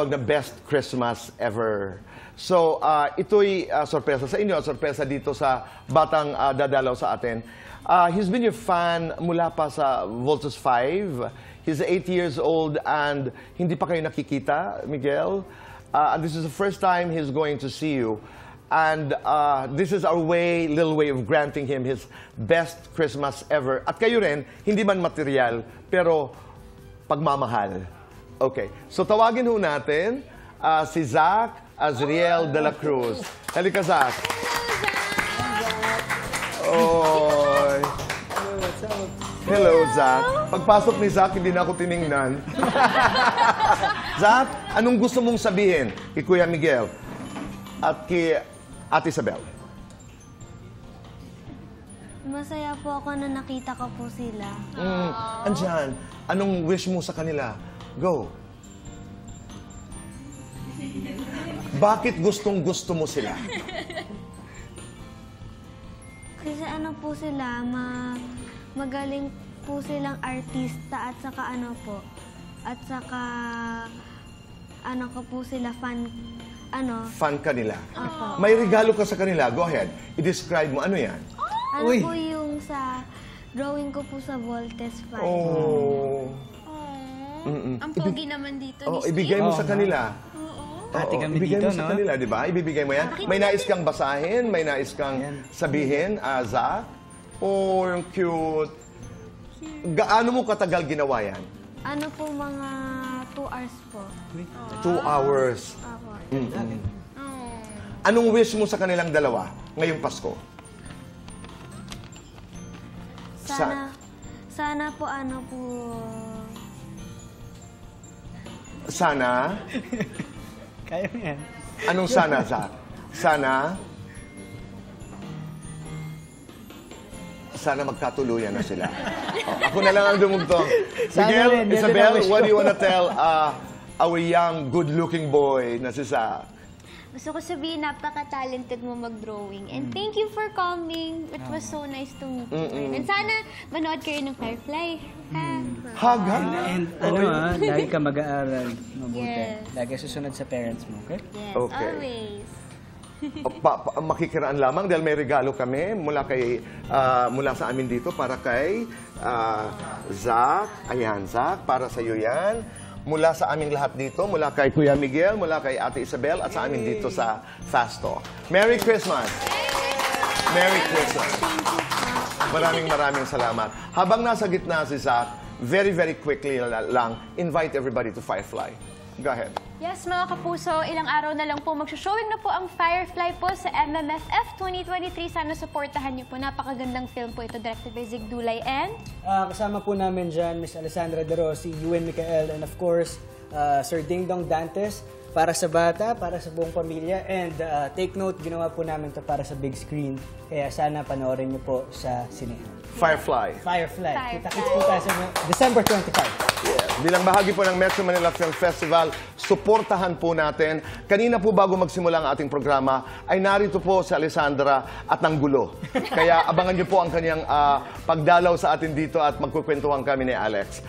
tinatawag na best Christmas ever. So, ito'y sorpresa sa inyo, sorpresa dito sa batang dadalaw sa atin. He's been your fan mula pa sa Voltus 5. He's 8 years old and hindi pa kayo nakikita, Miguel. And this is the first time he's going to see you. And this is our little way of granting him his best Christmas ever. At kayo rin, hindi man material, pero pagmamahal. Okay, so tawagin ho natin si Zach Azriel de la Cruz. Halika, Zach. Oy. Hello, Zach. Pagpasok ni Zach, hindi na ako tiningnan. Zach, anong gusto mong sabihin kay Kuya Miguel at kay Ate Isabel? Masaya po ako na nakita ko po sila. Andyan, anong wish mo sa kanila? Go. Bakit gustong-gusto mo sila? Kasi ano po sila, magaling po silang artista at saka ano po. At saka ano ko po sila Fan ka nila. Opo. May regalo ka sa kanila. Go ahead. I-describe mo. Ano yan? Ano po yung sa drawing ko po sa Voltes 5. Oh. Ang pogi naman dito ni Steve. Ibigay mo sa kanila. Ate kami ibigay dito, mo sa kanila, di ba? Ibibigay mo yan. May nais kang basahin? May nais kang sabihin, Zach? Oh, yung cute. Gaano mo katagal ginawa yan? Ano po, mga 2 hours po. 2 hours. Opo. Anong wish mo sa kanilang dalawa ngayong Pasko? Sana po ano po... Sana? Kaya mo yan. Anong sana, Zach? Sana magkatuluyan na sila. Ako na lang ang dumugtong. Miguel, Isabel, what do you want to tell our young, good-looking boy na si Zach? Gusto ko sabihin, napaka-talented mo mag-drawing. And thank you for coming. It was so nice to meet you. And sana manood kayo ng Firefly. Hug. And lagi ka mag-aaral mabuti. Yes. Lagi susunod sa parents mo, okay? Yes, Okay. always. Makikiraan lamang dahil may regalo kami mula sa amin dito para kay Zach. Ayan, Zach, para sa iyo yan. Mula sa aming lahat dito, mula kay Kuya Miguel, mula kay Ate Isabel, at sa amin dito sa Fast Talk. Merry Christmas! Merry Christmas! Maraming salamat. Habang nasa gitna si Zach, very quickly lang, invite everybody to Firefly. Go ahead. Yes, mga kapuso, ilang araw na lang po magsushowing na po ang Firefly po sa MMFF 2023. Sana supportahan niyo po. Napakagandang film po ito, directed by Zig Dulay and... kasama po namin dyan, Miss Alessandra De Rossi, Ewan Micael, and of course, Sir Ding Dong Dantes, para sa bata, para sa buong pamilya. And take note, ginawa po namin ito para sa big screen. Kaya sana panoorin niyo po sa sinehan. Firefly. Kita-kits po tayo sa December 25. Yes. Bilang bahagi po ng Metro Manila Film Festival, suportahan po natin. Kanina po bago magsimula ang ating programa, ay narito po si Alessandra at Nanggulo. Kaya abangan niyo po ang kanyang pagdalaw sa atin dito at magkukwentuhan kami ni Alex.